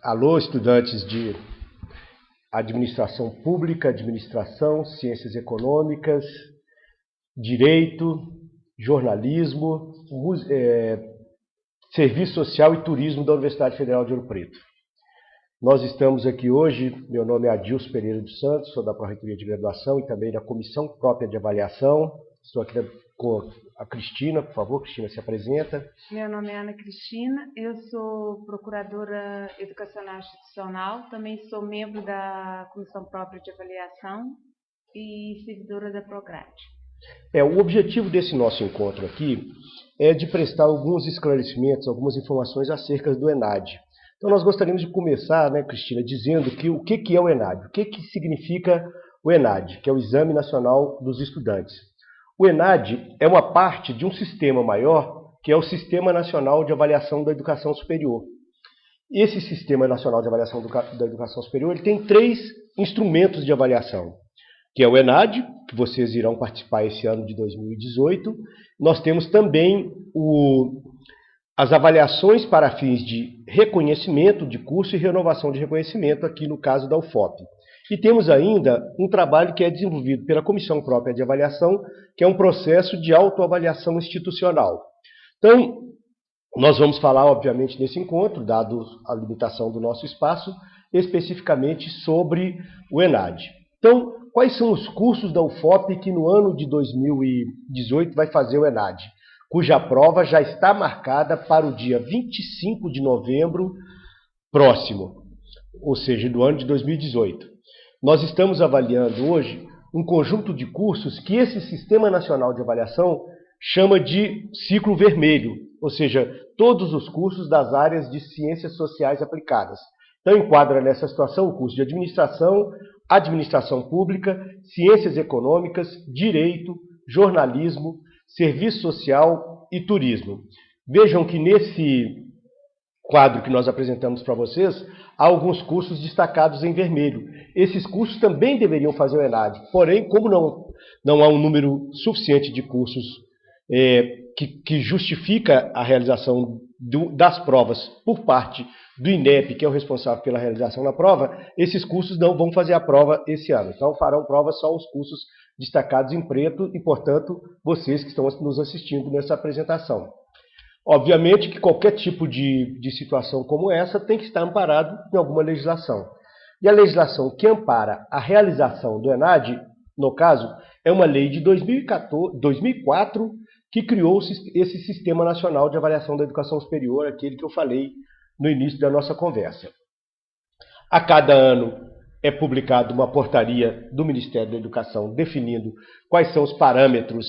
Alô, estudantes de administração pública, administração, ciências econômicas, direito, jornalismo, serviço social e turismo da Universidade Federal de Ouro Preto. Nós estamos aqui hoje, meu nome é Adilson Pereira dos Santos, sou da Pró-Reitoria de Graduação e também da Comissão Própria de Avaliação. Estou aqui com a Cristina, por favor, Cristina, se apresenta. Meu nome é Ana Cristina, eu sou procuradora educacional institucional, também sou membro da Comissão Própria de Avaliação e servidora da Prograde. O objetivo desse nosso encontro aqui é de prestar alguns esclarecimentos, algumas informações acerca do ENAD. Então nós gostaríamos de começar, Cristina, dizendo o que é o ENAD, o que significa o ENAD, que é o Exame Nacional dos Estudantes. O ENAD é uma parte de um sistema maior, que é o Sistema Nacional de Avaliação da Educação Superior. Esse Sistema Nacional de Avaliação da Educação Superior ele tem 3 instrumentos de avaliação, que é o ENAD, que vocês irão participar esse ano de 2018. Nós temos também as avaliações para fins de reconhecimento de curso e renovação de reconhecimento, aqui no caso da UFOP. E temos ainda um trabalho que é desenvolvido pela Comissão Própria de Avaliação, que é um processo de autoavaliação institucional. Então, nós vamos falar, obviamente, nesse encontro, dado a limitação do nosso espaço, especificamente sobre o ENAD. Então, quais são os cursos da UFOP que no ano de 2018 vai fazer o ENAD? Cuja prova já está marcada para o dia 25 de novembro próximo, ou seja, do ano de 2018. Nós estamos avaliando hoje um conjunto de cursos que esse Sistema Nacional de Avaliação chama de ciclo vermelho, ou seja, todos os cursos das áreas de ciências sociais aplicadas. Então enquadra nessa situação o curso de administração, administração pública, ciências econômicas, direito, jornalismo, serviço social e turismo. Vejam que nesse quadro que nós apresentamos para vocês, há alguns cursos destacados em vermelho. Esses cursos também deveriam fazer o ENAD, porém, como não há um número suficiente de cursos que justifica a realização das provas por parte do INEP, que é o responsável pela realização da prova, esses cursos não vão fazer a prova esse ano. Então farão prova só os cursos destacados em preto e, portanto, vocês que estão nos assistindo nessa apresentação. Obviamente que qualquer tipo de situação como essa tem que estar amparado em alguma legislação. E a legislação que ampara a realização do ENAD, no caso, é uma lei de 2004 que criou esse Sistema Nacional de Avaliação da Educação Superior, aquele que eu falei no início da nossa conversa. A cada ano é publicada uma portaria do Ministério da Educação definindo quais são os parâmetros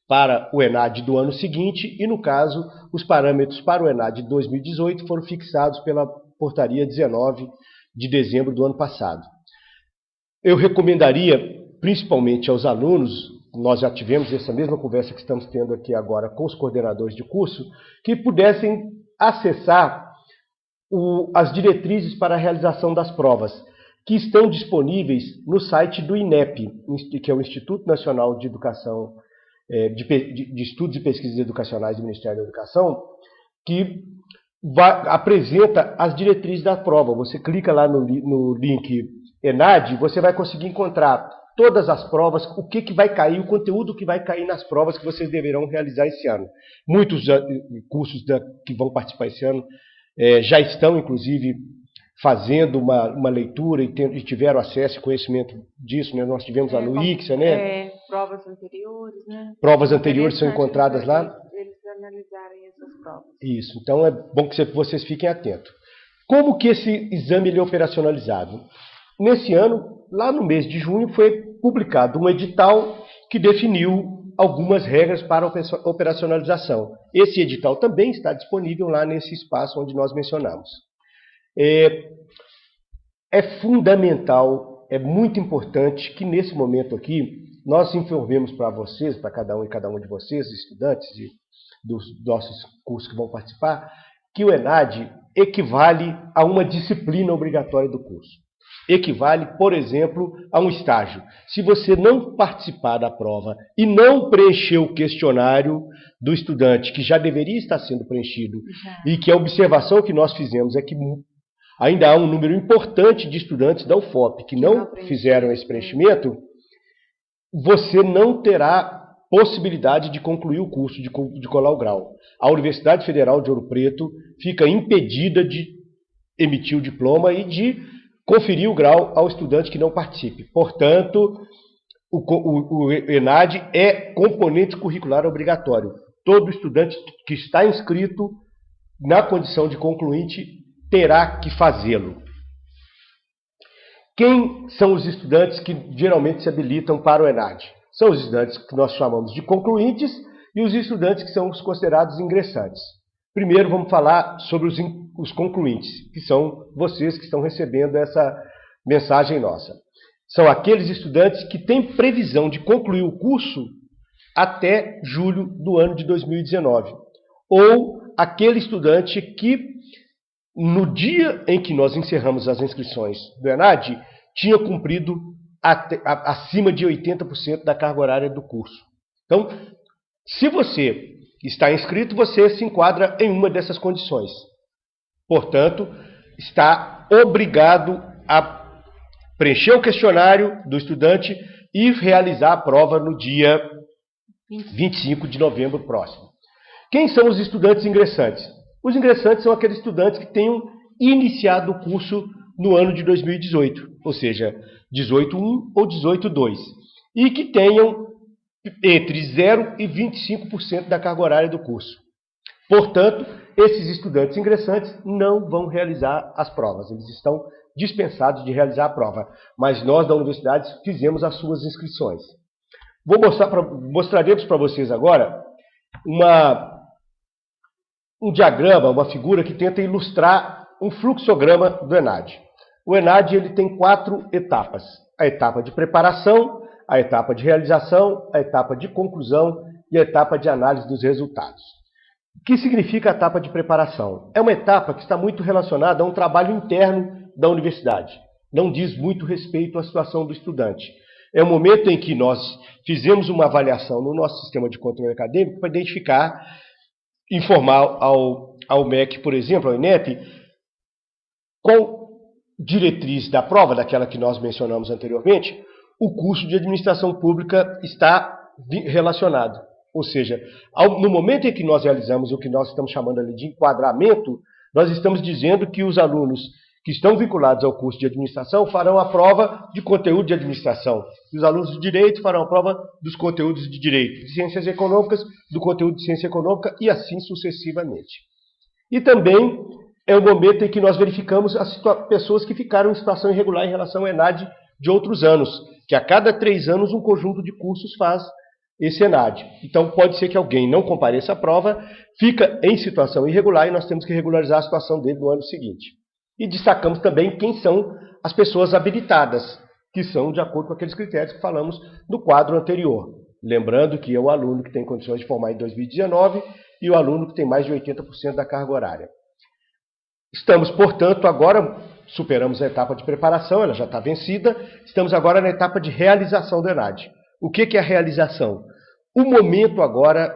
para o ENAD do ano seguinte e, no caso, os parâmetros para o ENAD de 2018 foram fixados pela portaria 19 de dezembro do ano passado. Eu recomendaria, principalmente aos alunos, nós já tivemos essa mesma conversa que estamos tendo aqui agora com os coordenadores de curso, que pudessem acessar as diretrizes para a realização das provas, que estão disponíveis no site do INEP, que é o Instituto Nacional de Educação, de Estudos e Pesquisas Educacionais do Ministério da Educação, que apresenta as diretrizes da prova. Você clica lá no link ENAD, você vai conseguir encontrar todas as provas, o que vai cair, o conteúdo que vai cair nas provas que vocês deverão realizar esse ano. Muitos cursos que vão participar esse ano já estão, inclusive, fazendo uma leitura e tiveram acesso e conhecimento disso, né? Nós tivemos lá no ICSA, né? Provas anteriores, né? Provas anteriores são encontradas lá. Eles analisarem essas provas. Isso, então é bom que vocês fiquem atentos. Como que esse exame ele é operacionalizado? Nesse ano, lá no mês de junho, foi publicado um edital que definiu algumas regras para a operacionalização. Esse edital também está disponível lá nesse espaço onde nós mencionamos. É fundamental, é muito importante que nesse momento aqui nós informemos para vocês, para cada um de vocês, estudantes e dos nossos cursos que vão participar, que o ENAD equivale a uma disciplina obrigatória do curso. Equivale, por exemplo, a um estágio. Se você não participar da prova e não preencher o questionário do estudante, que já deveria estar sendo preenchido, e que a observação que nós fizemos é que Ainda há um número importante de estudantes da UFOP que não fizeram esse preenchimento. Você não terá possibilidade de concluir o curso, de colar o grau. A Universidade Federal de Ouro Preto fica impedida de emitir o diploma e de conferir o grau ao estudante que não participe. Portanto, o ENAD é componente curricular obrigatório. Todo estudante que está inscrito na condição de concluinte terá que fazê-lo. Quem são os estudantes que geralmente se habilitam para o ENAD? São os estudantes que nós chamamos de concluintes e os estudantes que são os considerados ingressantes. Primeiro vamos falar sobre os concluintes, que são vocês que estão recebendo essa mensagem nossa. São aqueles estudantes que têm previsão de concluir o curso até julho do ano de 2019. Ou aquele estudante que, no dia em que nós encerramos as inscrições do ENAD, tinha cumprido acima de 80% da carga horária do curso. Então, se você está inscrito, você se enquadra em uma dessas condições. Portanto, está obrigado a preencher o questionário do estudante e realizar a prova no dia 25 de novembro próximo. Quem são os estudantes ingressantes? Os ingressantes são aqueles estudantes que tenham iniciado o curso no ano de 2018, ou seja, 18.1 ou 18.2, e que tenham entre 0 e 25% da carga horária do curso. Portanto, esses estudantes ingressantes não vão realizar as provas, eles estão dispensados de realizar a prova, mas nós da universidade fizemos as suas inscrições. Mostraremos para vocês agora um diagrama, uma figura que tenta ilustrar um fluxograma do ENAD. O ENAD ele tem 4 etapas: a etapa de preparação, a etapa de realização, a etapa de conclusão e a etapa de análise dos resultados. O que significa a etapa de preparação? É uma etapa que está muito relacionada a um trabalho interno da universidade. Não diz muito respeito à situação do estudante. É o momento em que nós fizemos uma avaliação no nosso sistema de controle acadêmico para identificar, informar ao MEC, por exemplo, ao INEP, qual diretriz da prova, daquela que nós mencionamos anteriormente, o curso de administração pública está relacionado. Ou seja, no momento em que nós realizamos o que nós estamos chamando ali de enquadramento, nós estamos dizendo que os alunos que estão vinculados ao curso de administração farão a prova de conteúdo de administração. E os alunos de direito farão a prova dos conteúdos de direito, de ciências econômicas, do conteúdo de ciência econômica e assim sucessivamente. E também é o momento em que nós verificamos as pessoas que ficaram em situação irregular em relação ao ENAD de outros anos, que a cada 3 anos um conjunto de cursos faz esse ENAD. Então pode ser que alguém não compareça à prova, fica em situação irregular e nós temos que regularizar a situação dele no ano seguinte. E destacamos também quem são as pessoas habilitadas, que são de acordo com aqueles critérios que falamos no quadro anterior. Lembrando que é o aluno que tem condições de formar em 2019 e o aluno que tem mais de 80% da carga horária. Estamos, portanto, agora, superamos a etapa de preparação, ela já está vencida, estamos agora na etapa de realização do ENAD. O que é a realização? O momento agora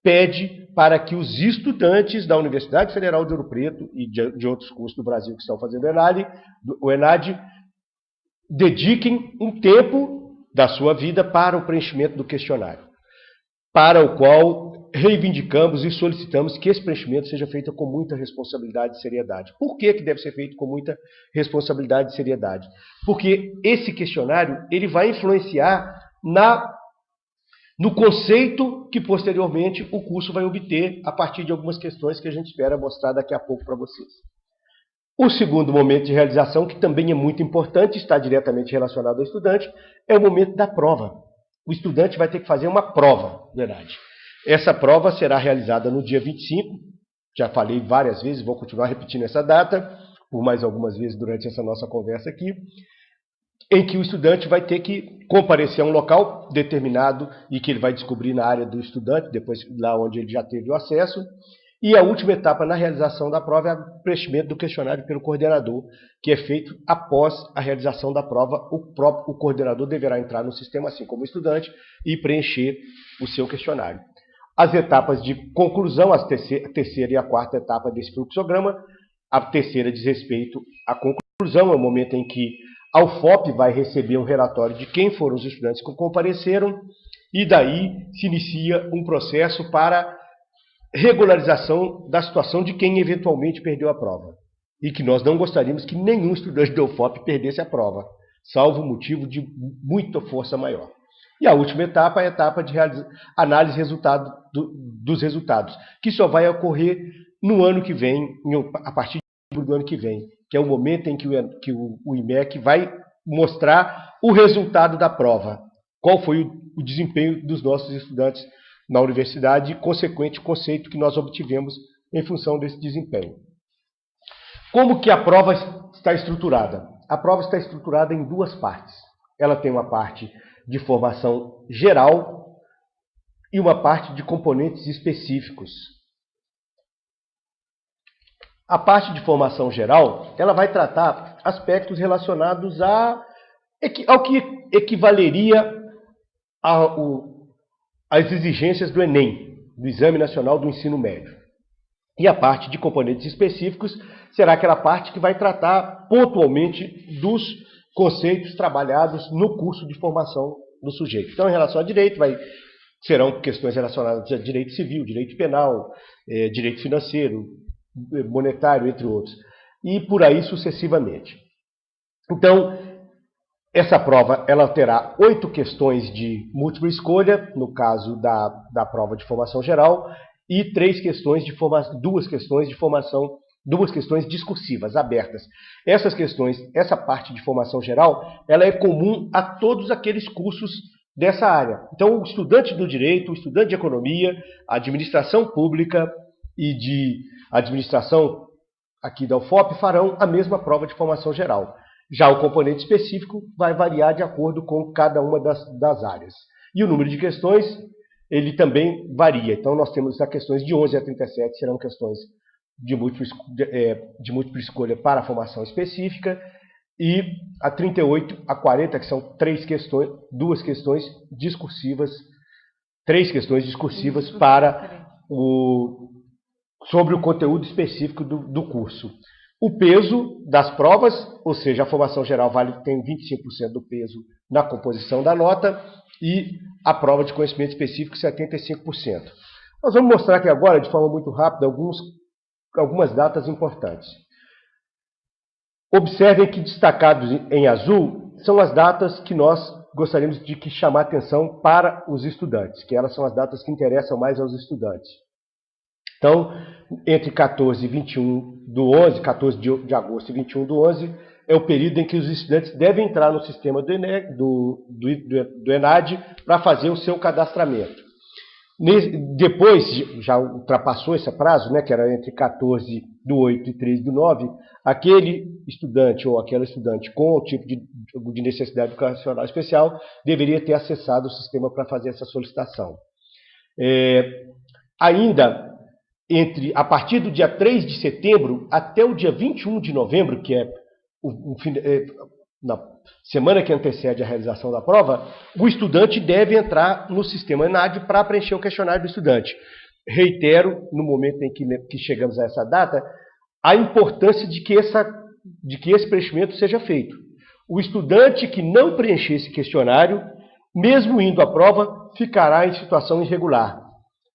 pede para que os estudantes da Universidade Federal de Ouro Preto e de outros cursos do Brasil que estão fazendo o ENAD dediquem um tempo da sua vida para o preenchimento do questionário, para o qual reivindicamos e solicitamos que esse preenchimento seja feito com muita responsabilidade e seriedade. Por que deve ser feito com muita responsabilidade e seriedade? Porque esse questionário ele vai influenciar no conceito que posteriormente o curso vai obter a partir de algumas questões que a gente espera mostrar daqui a pouco para vocês. O segundo momento de realização, que também é muito importante, está diretamente relacionado ao estudante, é o momento da prova. O estudante vai ter que fazer uma prova, verdade. Essa prova será realizada no dia 25, já falei várias vezes, vou continuar repetindo essa data, por mais algumas vezes durante essa nossa conversa aqui, em que o estudante vai ter que comparecer a um local determinado e que ele vai descobrir na área do estudante, depois lá onde ele já teve o acesso. E a última etapa na realização da prova é o preenchimento do questionário pelo coordenador, que é feito após a realização da prova. O coordenador deverá entrar no sistema, assim como o estudante, e preencher o seu questionário. As etapas de conclusão, a terceira e a quarta etapa desse fluxograma, A terceira diz respeito à conclusão, é o momento em que a UFOP vai receber um relatório de quem foram os estudantes que compareceram, e daí se inicia um processo para regularização da situação de quem eventualmente perdeu a prova. E que nós não gostaríamos que nenhum estudante da UFOP perdesse a prova, salvo motivo de muita força maior. E a última etapa é a etapa de análise dos resultados, que só vai ocorrer no ano que vem, a partir do ano que vem, que é o momento em que o IMEC vai mostrar o resultado da prova, qual foi o desempenho dos nossos estudantes na universidade e consequente conceito que nós obtivemos em função desse desempenho. Como que a prova está estruturada? A prova está estruturada em duas partes. Ela tem uma parte de formação geral e uma parte de componentes específicos. A parte de formação geral, ela vai tratar aspectos relacionados ao que equivaleria às exigências do Enem, do Exame Nacional do Ensino Médio. E a parte de componentes específicos será aquela parte que vai tratar pontualmente dos conceitos trabalhados no curso de formação do sujeito. Então, em relação a direito, serão questões relacionadas a direito civil, direito penal, direito financeiro, monetário, entre outros, e por aí sucessivamente. Então, essa prova ela terá 8 questões de múltipla escolha, no caso da prova de formação geral, e 2 questões discursivas, abertas. Essa parte de formação geral, ela é comum a todos aqueles cursos dessa área. Então, o estudante do direito, o estudante de economia, administração pública e de administração aqui da UFOP farão a mesma prova de formação geral. Já o componente específico vai variar de acordo com cada uma das áreas. E o número de questões, ele também varia. Então, nós temos as questões de 11 a 37, serão questões de múltipla escolha para a formação específica, e a 38 a 40, que são 3 questões discursivas sobre o conteúdo específico do curso. O peso das provas, ou seja, a formação geral tem 25% do peso na composição da nota e a prova de conhecimento específico 75%. Nós vamos mostrar aqui agora, de forma muito rápida, algumas datas importantes. Observem que destacados em azul são as datas que nós gostaríamos de chamar atenção para os estudantes, que elas são as datas que interessam mais aos estudantes. Então, entre 14 e 21 do 11, 14 de agosto e 21 do 11, é o período em que os estudantes devem entrar no sistema do ENAD para fazer o seu cadastramento. Depois, já ultrapassou esse prazo, que era entre 14 do 8 e 13 do 9, aquele estudante ou aquela estudante com o tipo de necessidade educacional especial deveria ter acessado o sistema para fazer essa solicitação. Ainda, a partir do dia 3 de setembro até o dia 21 de novembro, que é na semana que antecede a realização da prova, o estudante deve entrar no sistema ENAD para preencher o questionário do estudante. Reitero, no momento em que chegamos a essa data, a importância de que esse preenchimento seja feito. O estudante que não preencher esse questionário, mesmo indo à prova, ficará em situação irregular.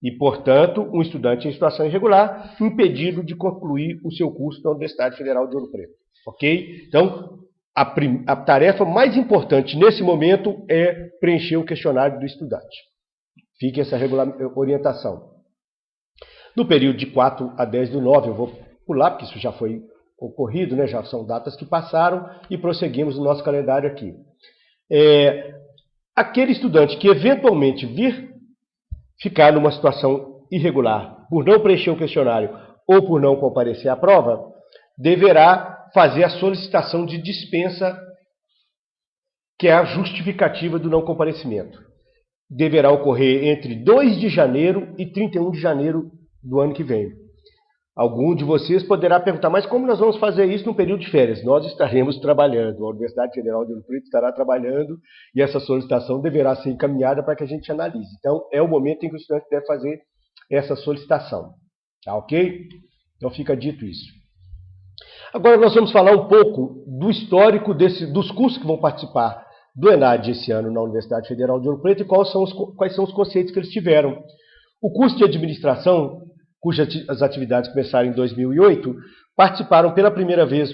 E, portanto, um estudante em situação irregular impedido de concluir o seu curso na Universidade Federal de Ouro Preto. Ok? Então, a tarefa mais importante nesse momento é preencher o questionário do estudante. Fique essa orientação. No período de 4 a 10 do 9, eu vou pular, porque isso já foi ocorrido, já são datas que passaram, e prosseguimos o nosso calendário aqui. Aquele estudante que eventualmente ficar numa situação irregular por não preencher o questionário ou por não comparecer à prova, deverá fazer a solicitação de dispensa, que é a justificativa do não comparecimento. Deverá ocorrer entre 2 de janeiro e 31 de janeiro do ano que vem. Algum de vocês poderá perguntar, mas como nós vamos fazer isso no período de férias? Nós estaremos trabalhando, a Universidade Federal de Ouro Preto estará trabalhando e essa solicitação deverá ser encaminhada para que a gente analise. Então, é o momento em que o estudante deve fazer essa solicitação. Tá ok? Então, fica dito isso. Agora nós vamos falar um pouco do histórico dos cursos que vão participar do ENAD esse ano na Universidade Federal de Ouro Preto e quais são os conceitos que eles tiveram. O curso de administração, cujas atividades começaram em 2008, participou pela primeira vez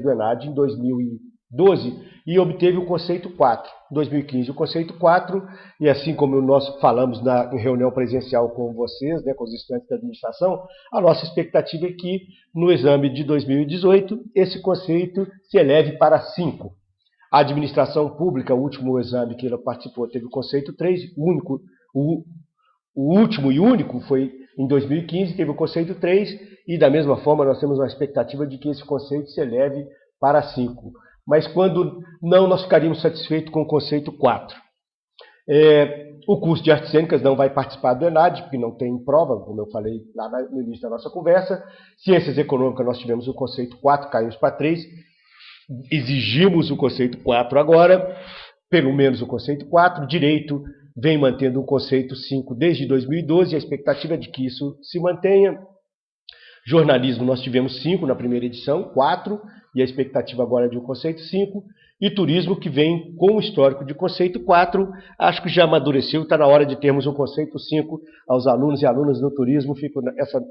do ENAD em 2012 e obteve o conceito 4, em 2015. O conceito 4, e assim como nós falamos em reunião presencial com vocês, né, com os estudantes da administração, a nossa expectativa é que no exame de 2018 esse conceito se eleve para 5. A administração pública, o último exame que ela participou, teve o conceito 3, o último e único foi em 2015, teve o conceito 3, e da mesma forma nós temos uma expectativa de que esse conceito se eleve para 5. Mas quando não, nós ficaríamos satisfeitos com o conceito 4. O curso de artes cênicas não vai participar do ENAD, porque não tem prova, como eu falei lá no início da nossa conversa. Ciências econômicas nós tivemos o conceito 4, caímos para 3. Exigimos o conceito 4 agora, pelo menos o conceito 4. Direito vem mantendo o conceito 5 desde 2012, a expectativa é de que isso se mantenha. Jornalismo nós tivemos 5 na primeira edição, 4, e a expectativa agora é de um conceito 5. E turismo, que vem com o histórico de conceito 4, acho que já amadureceu, está na hora de termos um conceito 5 aos alunos e alunas do turismo. Fica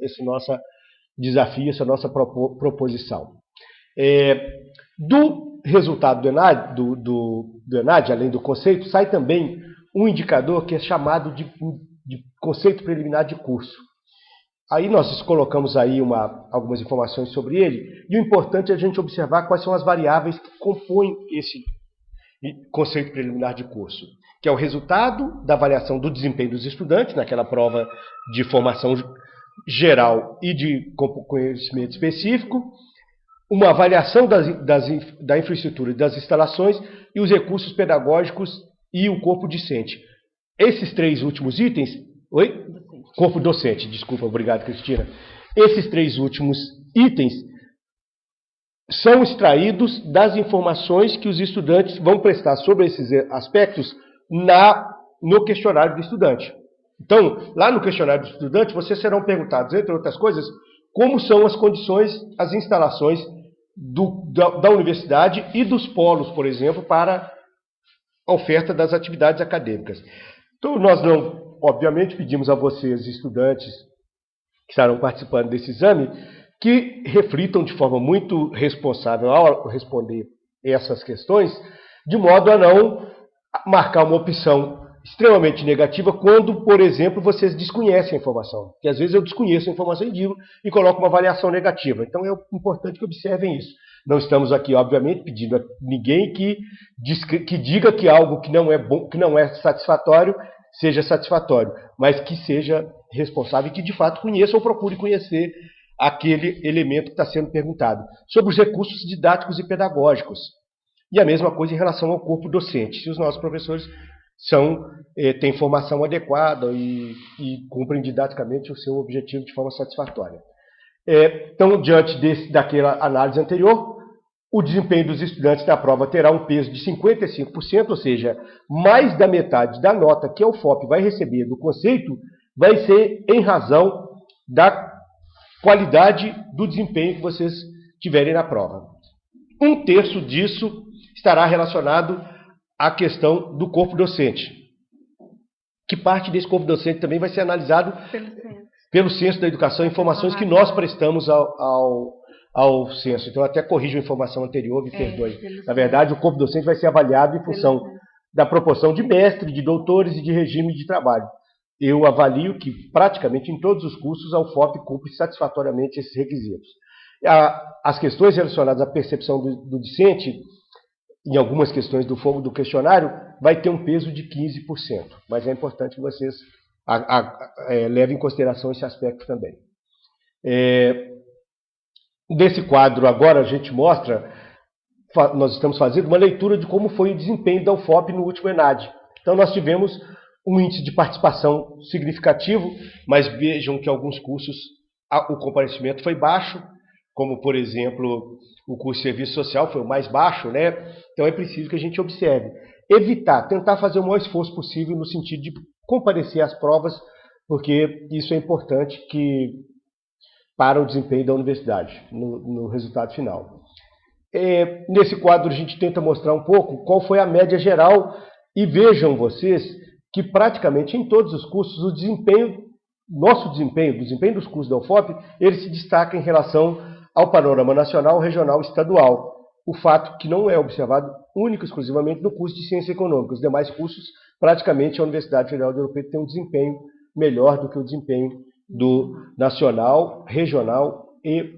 esse nosso desafio, essa nossa proposição. Do resultado do ENAD, além do conceito, sai também um indicador que é chamado de conceito preliminar de curso. Aí nós colocamos aí algumas informações sobre ele, e o importante é a gente observar quais são as variáveis que compõem esse conceito preliminar de curso, que é o resultado da avaliação do desempenho dos estudantes naquela prova de formação geral e de conhecimento específico, uma avaliação da infraestrutura e das instalações e os recursos pedagógicos e o corpo discente. Esses 3 últimos itens... Oi? Corpo docente, desculpa, obrigado, Cristina. Esses 3 últimos itens são extraídos das informações que os estudantes vão prestar sobre esses aspectos no questionário do estudante. Então, lá no questionário do estudante, vocês serão perguntados, entre outras coisas, como são as condições, as instalações da universidade e dos polos, por exemplo, para a oferta das atividades acadêmicas. Então, nós não, obviamente, pedimos a vocês, estudantes que estarão participando desse exame, que reflitam de forma muito responsável ao responder essas questões, de modo a não marcar uma opção extremamente negativa quando, por exemplo, vocês desconhecem a informação. Porque às vezes eu desconheço a informação e coloco uma avaliação negativa. Então é importante que observem isso. Não estamos aqui, obviamente, pedindo a ninguém que diga que algo que não é bom, que não é satisfatório, seja satisfatório, mas que seja responsável e que de fato conheça ou procure conhecer aquele elemento que está sendo perguntado. Sobre os recursos didáticos e pedagógicos. E a mesma coisa em relação ao corpo docente. Se os nossos professores têm formação adequada e cumprem didaticamente o seu objetivo de forma satisfatória. Então, diante daquela análise anterior, o desempenho dos estudantes na prova terá um peso de 55%, ou seja, mais da metade da nota que a UFOP vai receber do conceito vai ser em razão da qualidade do desempenho que vocês tiverem na prova. 1/3 disso estará relacionado à questão do corpo docente, que parte desse corpo docente também vai ser analisado pelo Censo da Educação, informações que nós prestamos ao censo. Então, eu até corrijo a informação anterior, me perdoe. Na verdade, o corpo docente vai ser avaliado em função da proporção de mestre, de doutores e de regime de trabalho. Eu avalio que, praticamente em todos os cursos, a UFOP cumpre satisfatoriamente esses requisitos. As questões relacionadas à percepção do discente, em algumas questões do questionário, vai ter um peso de 15%. Mas é importante que vocês levem em consideração esse aspecto também. Nesse quadro agora a gente mostra, nós estamos fazendo uma leitura de como foi o desempenho da UFOP no último ENAD. Então nós tivemos um índice de participação significativo, mas vejam que alguns cursos o comparecimento foi baixo, como por exemplo o curso de serviço social foi o mais baixo, né? Então é preciso que a gente observe. Tentar fazer o maior esforço possível no sentido de comparecer às provas, porque isso é importante para o desempenho da universidade, no resultado final. Nesse quadro a gente tenta mostrar um pouco qual foi a média geral e vejam vocês que praticamente em todos os cursos o desempenho dos cursos da UFOP, ele se destaca em relação ao panorama nacional, regional e estadual. O fato que não é observado único e exclusivamente no curso de Ciências Econômicas. Os demais cursos, praticamente a Universidade Federal de Ouro Preto tem um desempenho melhor do que o desempenho do nacional, regional e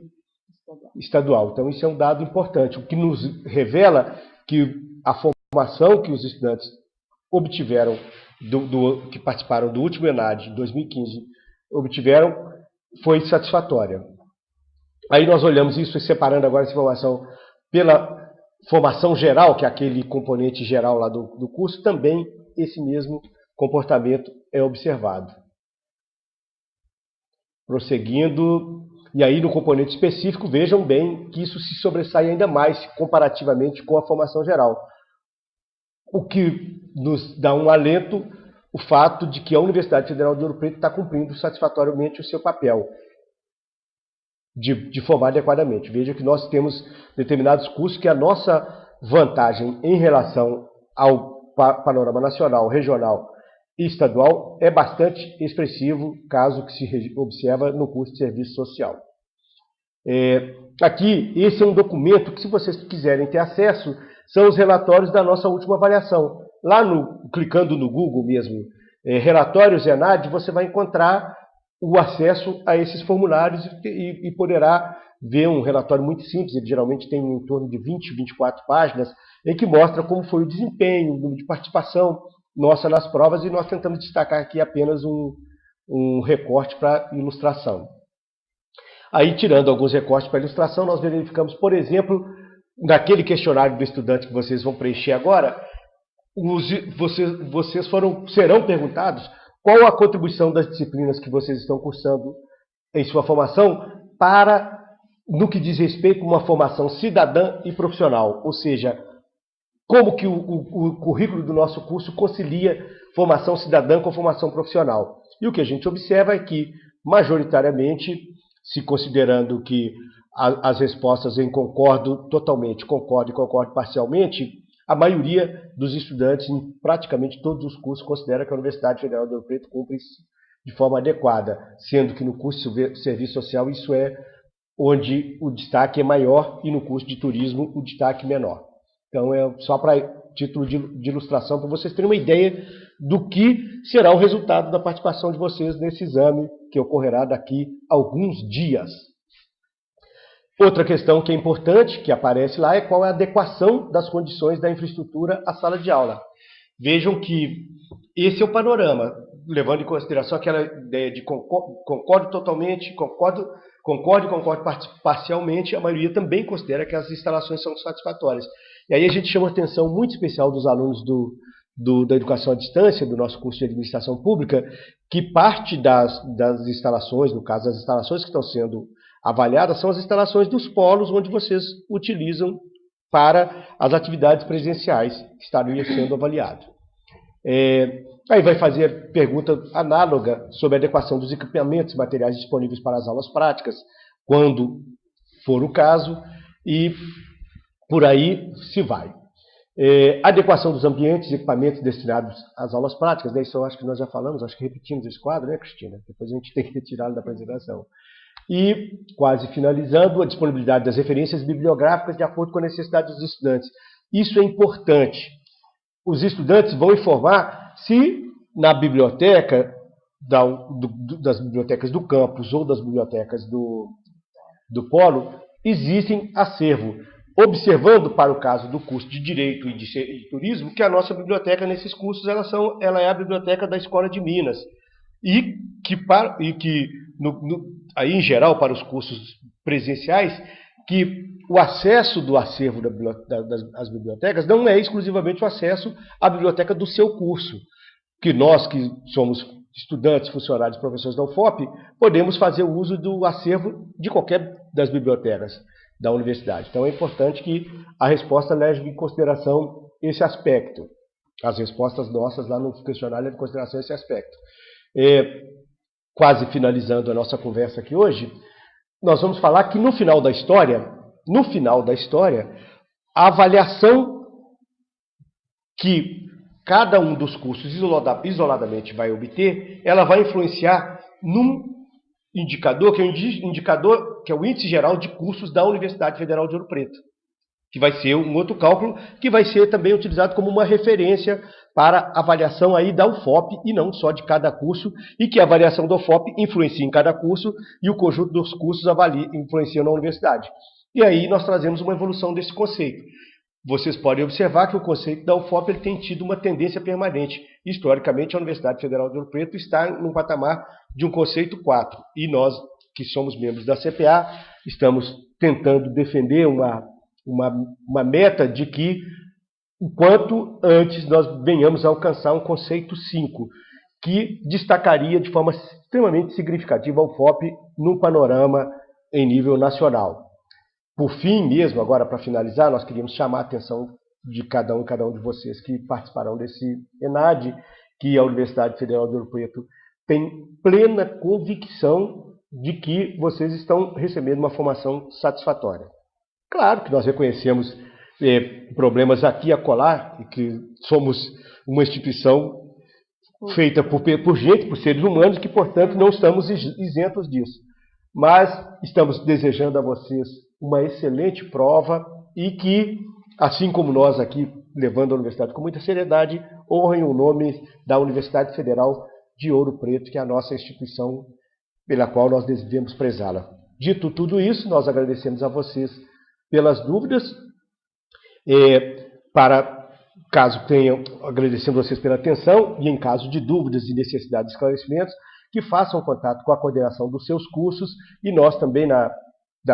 estadual. Então isso é um dado importante, o que nos revela que a formação que os estudantes obtiveram, que participaram do último ENAD de 2015, obtiveram, foi satisfatória. Aí nós olhamos isso separando agora essa informação pela formação geral, que é aquele componente geral lá do curso, também esse mesmo comportamento é observado. Prosseguindo, e aí no componente específico, vejam bem que isso se sobressai ainda mais comparativamente com a formação geral. O que nos dá um alento, o fato de que a Universidade Federal de Ouro Preto está cumprindo satisfatoriamente o seu papel de formar adequadamente. Veja que nós temos determinados cursos que a nossa vantagem em relação ao panorama nacional, regional e estadual é bastante expressivo, caso que se observa no curso de Serviço Social. Aqui, esse é um documento que, se vocês quiserem ter acesso, são os relatórios da nossa última avaliação. Lá, clicando no Google mesmo, relatórios ENAD, você vai encontrar o acesso a esses formulários e poderá ver um relatório muito simples, ele geralmente tem em torno de 20, 24 páginas, em que mostra como foi o desempenho, o número de participação nossa nas provas, e nós tentamos destacar aqui apenas um recorte para ilustração. Aí, tirando alguns recortes para ilustração, nós verificamos, por exemplo, naquele questionário do estudante que vocês vão preencher agora, vocês serão perguntados qual a contribuição das disciplinas que vocês estão cursando em sua formação no que diz respeito a uma formação cidadã e profissional, ou seja, como que o currículo do nosso curso concilia formação cidadã com formação profissional. E o que a gente observa é que, majoritariamente, se considerando que as respostas em concordo totalmente, concordo e concordo parcialmente, a maioria dos estudantes, em praticamente todos os cursos, considera que a Universidade Federal de Ouro Preto cumpre de forma adequada, sendo que no curso de Serviço Social isso é onde o destaque é maior e no curso de Turismo o destaque menor. Então é só para título de ilustração, para vocês terem uma ideia do que será o resultado da participação de vocês nesse exame que ocorrerá daqui a alguns dias. Outra questão que é importante, que aparece lá, é qual é a adequação das condições da infraestrutura à sala de aula. Vejam que esse é o panorama, levando em consideração aquela ideia de concordo totalmente, concordo parcialmente, a maioria também considera que as instalações são satisfatórias. E aí a gente chama a atenção muito especial dos alunos da educação à distância, do nosso curso de administração pública, que parte das instalações, no caso das instalações que estão sendo avaliadas, são as instalações dos polos onde vocês utilizam para as atividades presenciais que estariam sendo avaliadas. Aí vai fazer pergunta análoga sobre a adequação dos equipamentos e materiais disponíveis para as aulas práticas, quando for o caso, e por aí se vai. Adequação dos ambientes e equipamentos destinados às aulas práticas, né? Isso eu acho que nós já falamos, acho que repetimos esse quadro, né, Cristina? Depois a gente tem que retirá-lo da apresentação. E, quase finalizando, a disponibilidade das referências bibliográficas de acordo com a necessidade dos estudantes. Isso é importante. Os estudantes vão informar se na biblioteca, das bibliotecas do campus ou das bibliotecas do polo, existem acervo. Observando para o caso do curso de Direito e de Turismo, que a nossa biblioteca nesses cursos ela é a biblioteca da Escola de Minas. E que aí, em geral, para os cursos presenciais, que o acesso do acervo das bibliotecas não é exclusivamente o acesso à biblioteca do seu curso, que nós, que somos estudantes, funcionários, professores da UFOP, podemos fazer o uso do acervo de qualquer das bibliotecas da universidade. Então é importante que a resposta leve em consideração esse aspecto. As respostas nossas lá no questionário levam em consideração esse aspecto. Quase finalizando a nossa conversa aqui hoje, nós vamos falar que no final da história, a avaliação que cada um dos cursos isoladamente vai obter, ela vai influenciar num indicador, que é o Índice Geral de Cursos da Universidade Federal de Ouro Preto, que vai ser um outro cálculo que vai ser também utilizado como uma referência para avaliação aí da UFOP e não só de cada curso, e que a avaliação da UFOP influencia em cada curso e o conjunto dos cursos influencia na universidade. E aí nós trazemos uma evolução desse conceito. Vocês podem observar que o conceito da UFOP ele tem tido uma tendência permanente. Historicamente, a Universidade Federal de Ouro Preto está num patamar de um conceito 4. E nós, que somos membros da CPA, estamos tentando defender uma meta de que, o quanto antes, nós venhamos a alcançar um conceito 5, que destacaria de forma extremamente significativa a UFOP no panorama em nível nacional. Por fim mesmo, agora para finalizar, nós queríamos chamar a atenção de cada um de vocês que participarão desse ENAD, que a Universidade Federal de Ouro Preto tem plena convicção de que vocês estão recebendo uma formação satisfatória. Claro que nós reconhecemos problemas aqui e acolá, e que somos uma instituição feita por gente, por seres humanos, que, portanto, não estamos isentos disso. Mas estamos desejando a vocês uma excelente prova e que, assim como nós aqui, levando a universidade com muita seriedade, honrem o nome da Universidade Federal de Ouro Preto, que é a nossa instituição pela qual nós devemos prezá-la. Dito tudo isso, nós agradecemos a vocês pelas dúvidas. Caso tenham, agradecemos vocês pela atenção, e em caso de dúvidas e necessidade de esclarecimentos, que façam contato com a coordenação dos seus cursos, e nós também, da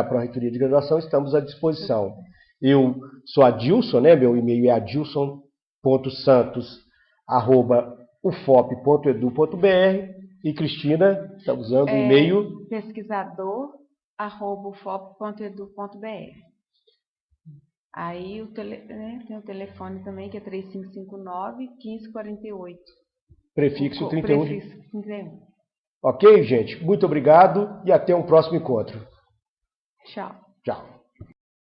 Pró-Reitoria de Graduação, estamos à disposição. Eu sou Adilson, meu e-mail é adilson.santos@ufop.edu.br, e Cristina está usando o e-mail pesquisador@ufop.edu.br. Aí tem o telefone também, que é 3559-1548. Prefixo 31. Prefixo 31. Ok, gente? Muito obrigado e até um próximo encontro. Tchau. Tchau.